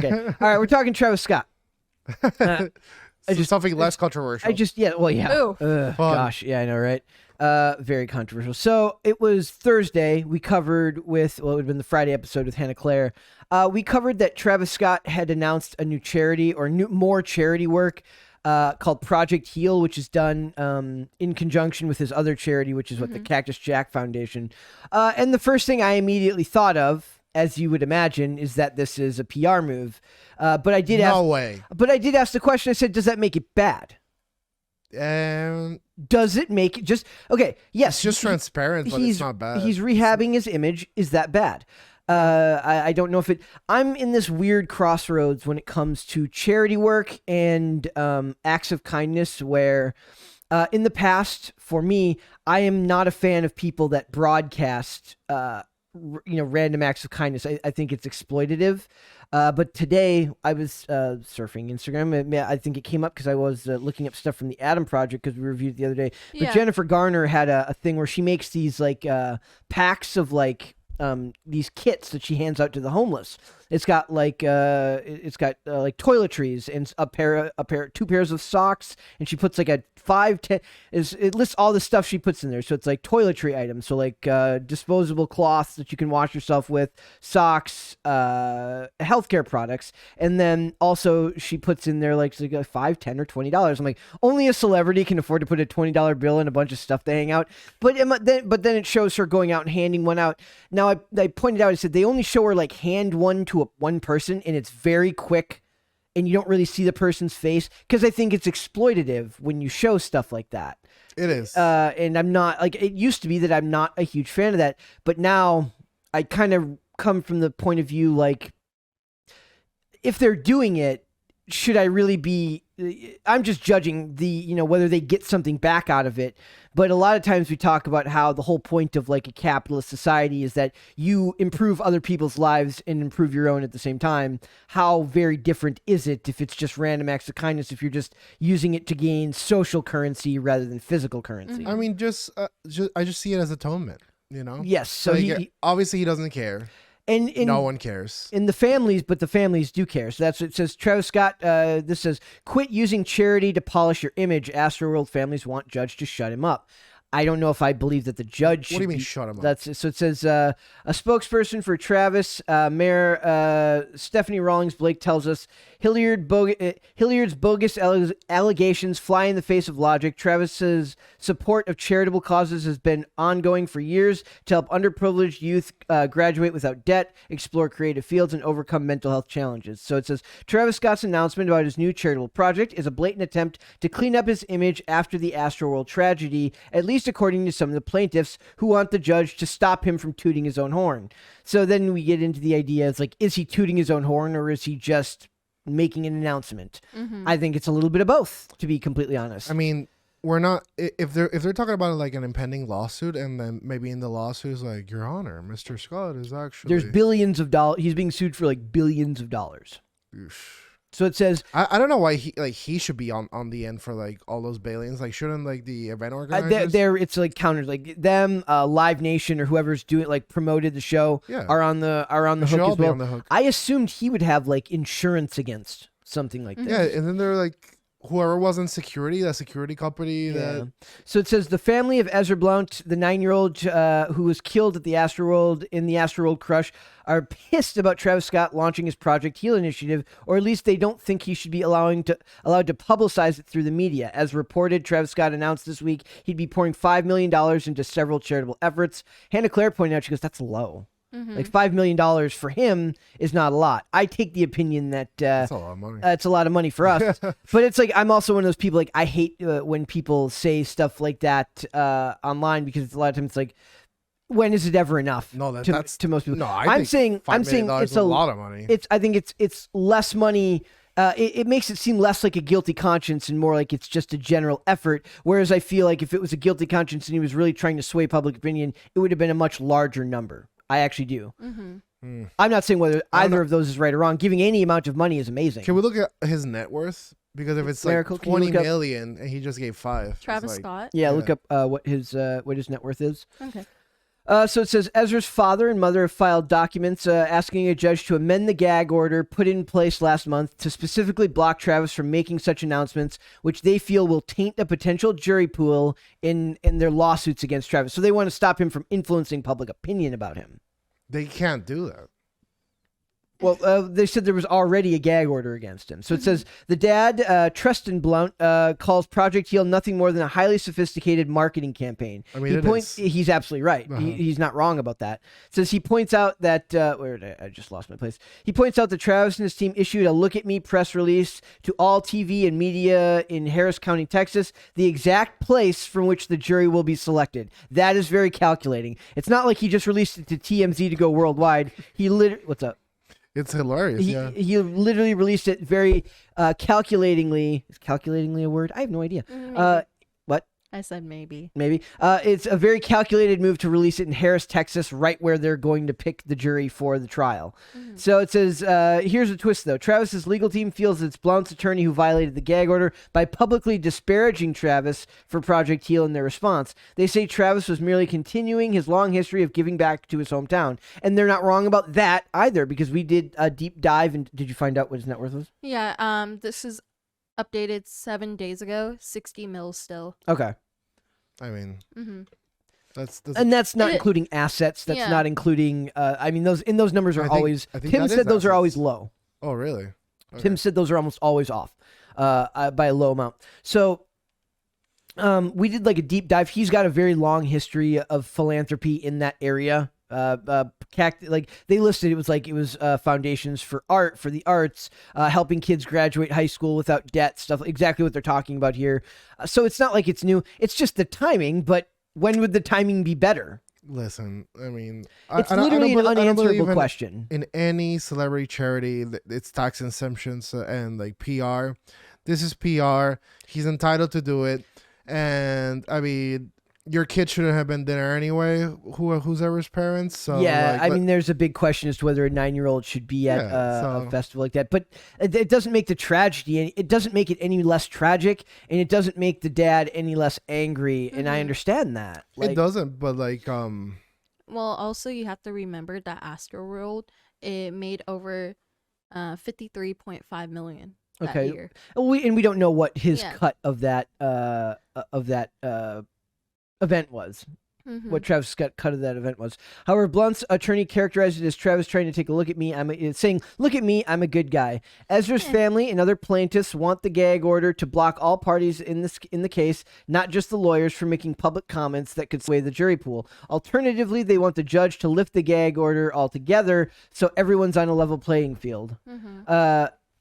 Okay. All right, we're talking Travis Scott. Something less controversial. Ooh. Gosh, yeah, I know, right? Very controversial. So it was Thursday. We covered with, it would have been the Friday episode with Hannah Claire. We covered that Travis Scott had announced a new charity or more charity work called Project Heal, which is done in conjunction with his other charity, which is the Cactus Jack Foundation. And the first thing I immediately thought of, as you would imagine, is that this is a PR move. But I did ask. No way. But I did ask the question. I said, "Does that make it bad? Does it make it just okay? Yes, it's just transparent, but it's not bad. He's rehabbing his image. Is that bad? I don't know if it. I'm in this weird crossroads when it comes to charity work and acts of kindness, where in the past, for me, I am not a fan of people that broadcast random acts of kindness. I think it's exploitative. But today I was surfing Instagram. I think it came up because I was looking up stuff from the Adam Project because we reviewed it the other day. But Jennifer Garner had a thing where she makes these packs of these kits that she hands out to the homeless. It's got toiletries and two pairs of socks, and she puts a 5-10. It lists all the stuff she puts in there. So it's like toiletry items, so disposable cloths that you can wash yourself with, socks, healthcare products, and then also she puts in there $5, $10, or $20. I'm like, only a celebrity can afford to put a $20 bill in a bunch of stuff to hang out. But then it shows her going out and handing one out. Now I pointed out, I said they only show her hand one to one person, and it's very quick, and you don't really see the person's face because I think it's exploitative when you show stuff like that. It is. And I'm not it used to be that I'm not a huge fan of that, but now I kind of come from the point of view if they're doing it, should I really be? I'm just judging whether they get something back out of it. But a lot of times we talk about how the whole point of a capitalist society is that you improve other people's lives and improve your own at the same time. How very different is it if it's just random acts of kindness, if you're just using it to gain social currency rather than physical currency? I mean, I just see it as atonement, Yes. So obviously he doesn't care. And no one cares. But the families do care. So that's what it says. Travis Scott, this says, quit using charity to polish your image. Astroworld families want judge to shut him up. I don't know if I believe that the judge. What do you mean shut him up? So it says a spokesperson for Travis, Mayor Stephanie Rawlings Blake tells us Hilliard's bogus allegations fly in the face of logic. Travis's support of charitable causes has been ongoing for years to help underprivileged youth graduate without debt, explore creative fields, and overcome mental health challenges. So it says Travis Scott's announcement about his new charitable project is a blatant attempt to clean up his image after the Astroworld tragedy, at least according to some of the plaintiffs who want the judge to stop him from tooting his own horn. So then we get into the idea, it's is he tooting his own horn or is he just making an announcement? I think it's a little bit of both, to be completely honest. I mean, we're not, if they're talking about an impending lawsuit, and then maybe in the lawsuit is Your Honor, Mr. Scott is actually, there's billions of dollars. He's being sued for billions of dollars. Oof. So it says, I don't know why he should be on the end for all those bailings. Shouldn't the event organizers? It's countered them, Live Nation or whoever's doing promoted the show are on the hook as well. On the hook. I assumed he would have insurance against something like this. Yeah, and then they're whoever was in security, that security company. Yeah. So it says the family of Ezra Blount, the 9-year-old who was killed at the Astroworld crush, are pissed about Travis Scott launching his Project Heal initiative, or at least they don't think he should be allowed to publicize it through the media. As reported, Travis Scott announced this week he'd be pouring $5 million into several charitable efforts. Hannah Claire pointed out, she goes, that's low. $5 million for him is not a lot. I take the opinion that that's a lot of money. It's a lot of money for us. But it's I'm also one of those people I hate when people say stuff like that online, because a lot of times it's when is it ever enough? No, that's to most people. No, I'm saying it's a lot of money. I think it's less money. It makes it seem less like a guilty conscience and more like it's just a general effort. Whereas I feel if it was a guilty conscience and he was really trying to sway public opinion, it would have been a much larger number. I actually do. I'm not saying whether either of those is right or wrong. Giving any amount of money is amazing. Can we look at his net worth? Because if it's Miracle, 20 million and he just gave 5. Travis Scott? Yeah, look up what his net worth is. Okay. So it says Ezra's father and mother have filed documents asking a judge to amend the gag order put in place last month to specifically block Travis from making such announcements, which they feel will taint a potential jury pool in their lawsuits against Travis. So they want to stop him from influencing public opinion about him. They can't do that. Well, they said there was already a gag order against him. So it says the dad, Tristan Blount, calls Project Heal nothing more than a highly sophisticated marketing campaign. I mean, he's absolutely right. He's not wrong about that. It says he points out that where did I just lost my place. He points out that Travis and his team issued a "Look at Me" press release to all TV and media in Harris County, Texas, the exact place from which the jury will be selected. That is very calculating. It's not like he just released it to TMZ to go worldwide. He literally, what's up? It's hilarious. He literally released it very calculatingly. Is calculatingly a word? I have no idea. What? I said maybe. Maybe. It's a very calculated move to release it in Harris, Texas, right where they're going to pick the jury for the trial. So it says, here's a twist, though. Travis's legal team feels it's Blount's attorney who violated the gag order by publicly disparaging Travis for Project Heal in their response. They say Travis was merely continuing his long history of giving back to his hometown. And they're not wrong about that either, because we did a deep dive. And did you find out what his net worth was? Yeah, this is updated 7 days ago. 60 mils still. Okay. I mean, that's not including assets. That's not including. I mean, those numbers are always. Tim said those are always low. Oh, really? Okay. Tim said those are almost always off, by a low amount. So, we did like a deep dive. He's got a very long history of philanthropy in that area. Like they listed, it was foundations for the arts, helping kids graduate high school without debt, stuff exactly what they're talking about here. So it's not like it's new. It's just the timing. But when would the timing be better? Listen, I mean, it's literally an unanswerable question. In any celebrity charity, it's tax exemptions and like PR. This is PR. He's entitled to do it, and I mean, your kid shouldn't have been there anyway. Who's ever's parents? So yeah, I mean, there's a big question as to whether a 9-year-old should be at a festival like that. But it doesn't make the tragedy. It doesn't make it any less tragic, and it doesn't make the dad any less angry. And I understand that. It doesn't, but like Well, also you have to remember that Astroworld, it made over 53.5 million. Okay, that year. We don't know what his cut of that event was. What Travis Scott cut of that event was. However, Blount's attorney characterized it as Travis trying to take a look at me. Saying, "Look at me, I'm a good guy." Ezra's family and other plaintiffs want the gag order to block all parties in the case, not just the lawyers, from making public comments that could sway the jury pool. Alternatively, they want the judge to lift the gag order altogether, so everyone's on a level playing field.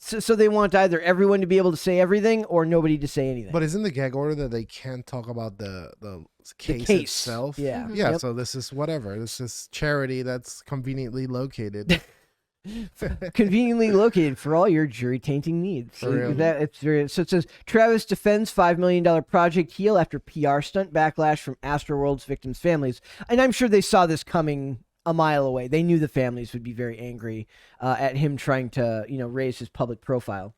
So they want either everyone to be able to say everything or nobody to say anything. But isn't the gag order that they can't talk about the case itself? Yeah. Yeah, so this is whatever. This is charity that's conveniently located. Conveniently located for all your jury tainting needs. For real. So it says Travis defends $5 million Project Heal after PR stunt backlash from Astroworld's victims' families. And I'm sure they saw this coming a mile away. They knew the families would be very angry at him trying to, raise his public profile.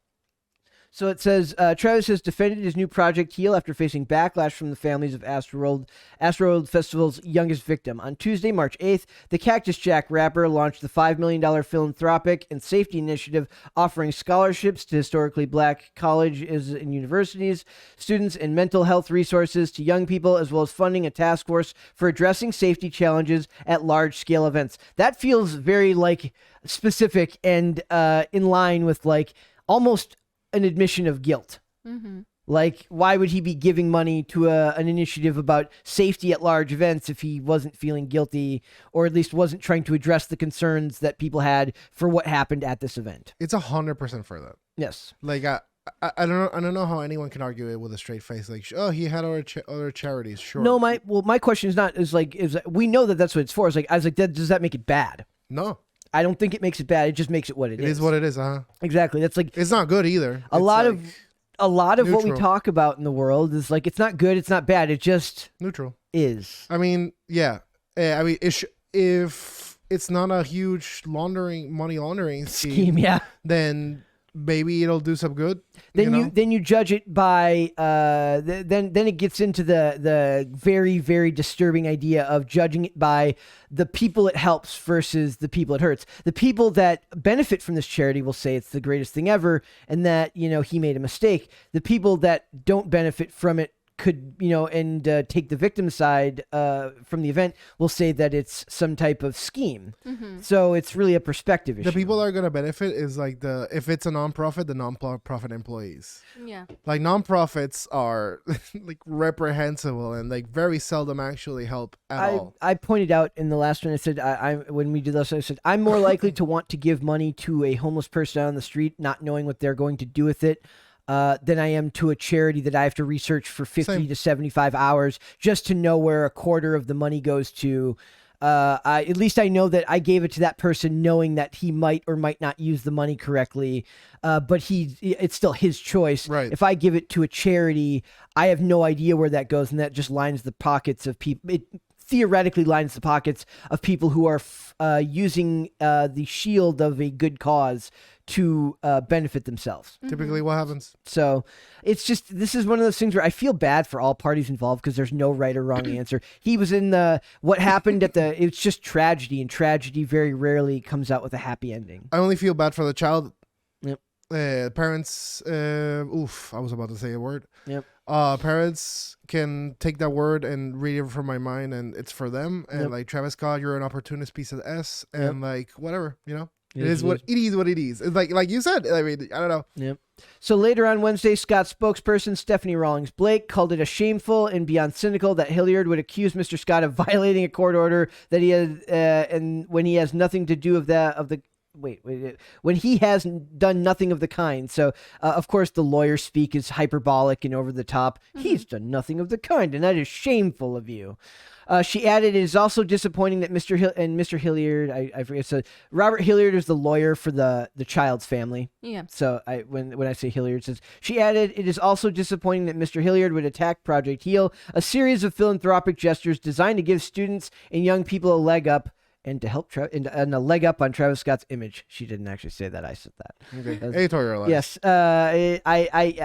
So it says Travis has defended his new Project Heal after facing backlash from the families of Astroworld Festival's youngest victim. On Tuesday, March 8th, the Cactus Jack rapper launched the $5 million philanthropic and safety initiative offering scholarships to historically black colleges and universities, students, and mental health resources to young people, as well as funding a task force for addressing safety challenges at large-scale events. That feels very, specific and in line with, almost an admission of guilt. Like, why would he be giving money to an initiative about safety at large events if he wasn't feeling guilty, or at least wasn't trying to address the concerns that people had for what happened at this event? It's 100% for that. Yes. Like, I don't know how anyone can argue it with a straight face. Like, he had other charities. Sure. No, my question is we know that that's what it's for. Does that make it bad? No. I don't think it makes it bad. It just makes it what it is. It is what it is, huh? Exactly. That's it's not good either. A lot of what we talk about in the world is it's not good, it's not bad. It just neutral is. I mean, yeah. I mean, if it's not a huge money laundering scheme, yeah, then maybe it'll do some good. Then you judge it by then it gets into the very, very disturbing idea of judging it by the people it helps versus the people it hurts. The people that benefit from this charity will say it's the greatest thing ever and that he made a mistake. The people that don't benefit from it could and take the victim side from the event will say that it's some type of scheme. So it's really a perspective issue. The people that are going to benefit is like if it's a nonprofit, the nonprofit employees. Yeah. Like nonprofits are like reprehensible and like very seldom actually help at all. I pointed out in the last one, I said, when we did this, I said, I'm more likely to want to give money to a homeless person out on the street, not knowing what they're going to do with it, than I am to a charity that I have to research for 50 to 75 hours just to know where a quarter of the money goes to. At least I know that I gave it to that person knowing that he might or might not use the money correctly, but it's still his choice. Right. If I give it to a charity, I have no idea where that goes, and that just lines the pockets of people. It theoretically lines the pockets of people who are using the shield of a good cause to benefit themselves. Typically what happens. So it's just, this is one of those things where I feel bad for all parties involved because there's no right or wrong answer. He was in what happened it's just tragedy, and tragedy very rarely comes out with a happy ending. I only feel bad for the child. Yep. Parents, I was about to say a word. Yep. Parents can take that word and read it from my mind, and it's for them. And Yep. like Travis Scott, you're an opportunist piece of S, and like whatever, It it is what it is. What it is. It's like you said. I mean, I don't know. Yep. So later on Wednesday, Scott's spokesperson, Stephanie Rawlings Blake, called it a shameful and beyond cynical that Hilliard would accuse Mr. Scott of violating a court order that he had, and when he has nothing to do when he has done nothing of the kind. So, of course, the lawyer speak is hyperbolic and over the top. He's done nothing of the kind, and that is shameful of you. She added, it is also disappointing that Mr. Hilliard, I forget, so Robert Hilliard is the lawyer for the child's family. Yeah. So when I say Hilliard, says she added, it is also disappointing that Mr. Hilliard would attack Project HEAL, a series of philanthropic gestures designed to give students and young people a leg up and to help and a leg up on Travis Scott's image. She didn't actually say that. I said that. Okay. Editorialized. Yes. I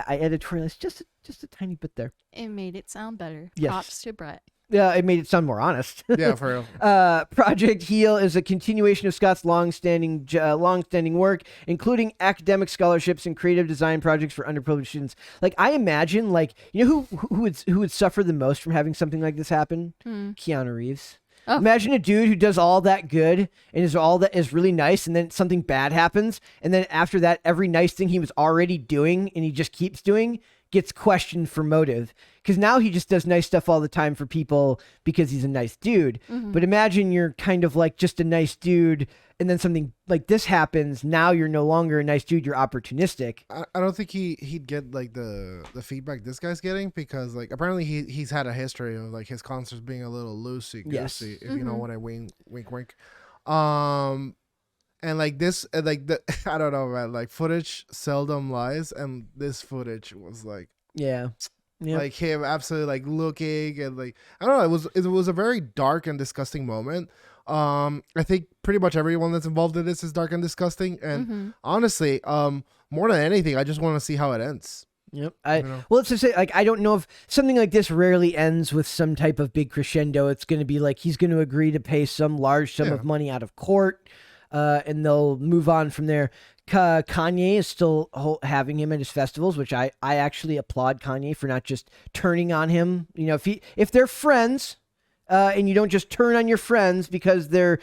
editorialized just a tiny bit there. It made it sound better. Yes. Props to Brett. It made it sound more honest. Yeah, for real. Project HEAL is a continuation of Scott's long-standing work, including academic scholarships and creative design projects for underprivileged students. Like, I imagine, who would suffer the most from having something like this happen? Keanu Reeves. Oh. Imagine a dude who does all that good and is really nice, and then something bad happens, and then after that, every nice thing he was already doing and he just keeps doing gets questioned for motive. Because now he just does nice stuff all the time for people because he's a nice dude. But imagine you're kind of like just a nice dude, and then something like this happens. Now you're no longer a nice dude. You're opportunistic. I don't think he'd get like the feedback this guy's getting, because like apparently he's had a history of like his concerts being a little loosey goosey, Yes. if you know what I wink wink. And like this, like I don't know, man. Like footage seldom lies, and this footage was like, Yeah. Yep. like him absolutely like looking, and like I don't know. It was a very dark and disgusting moment. I think pretty much everyone that's involved in this is dark and disgusting, and honestly, more than anything, I just want to see how it ends. Yep. know? Well, it's to say, like, I don't know if something like this rarely ends with some type of big crescendo. It's going to be like he's going to agree to pay some large sum of money out of court, and they'll move on from there. Kanye is still having him at his festivals, which I actually applaud Kanye for not just turning on him. If they're friends. And you don't just turn on your friends because they're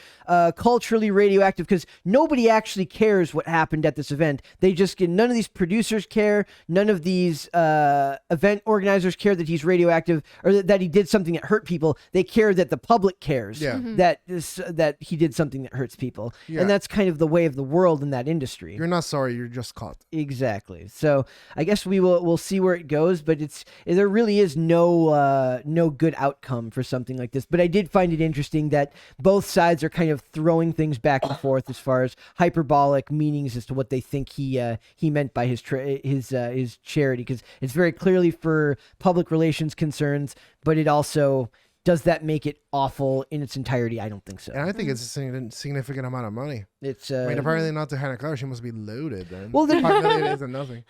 culturally radioactive, because nobody actually cares what happened at this event. None of these producers care. None of these event organizers care that he's radioactive or that he did something that hurt people. They care that the public cares that he did something that hurts people. Yeah. And that's kind of the way of the world in that industry. You're not sorry, you're just caught. Exactly. So I guess we'll see where it goes, but there really is no good outcome for something like this. But I did find it interesting that both sides are kind of throwing things back and forth as far as hyperbolic meanings as to what they think he meant by his charity, because it's very clearly for public relations concerns, but it also Does that make it awful in its entirety? I don't think so. And I think it's a significant amount of money. It's I mean, apparently not to Hannah Clark. She must be loaded then. Well, then- $5 million isn't nothing.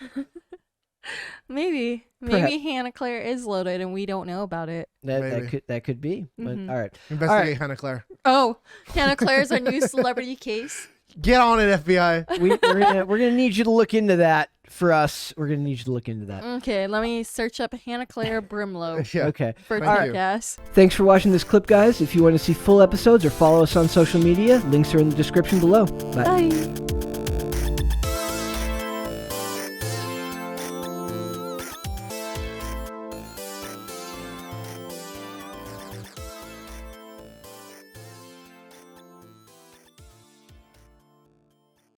Maybe Perhaps. Hannah Claire is loaded and we don't know about it. that could be. But, Mhm. all right. Investigate Hannah Claire. Oh, Hannah Claire's our new celebrity case. Get on it, FBI. We're gonna need you to look into that for us. We're gonna need you to look into that. Okay, let me search up Hannah Claire Brimlow Yeah. Okay. for Thank you. podcast. Thanks for watching this clip, guys. If you want to see full episodes or follow us on social media, links are in the description below. Bye. Bye.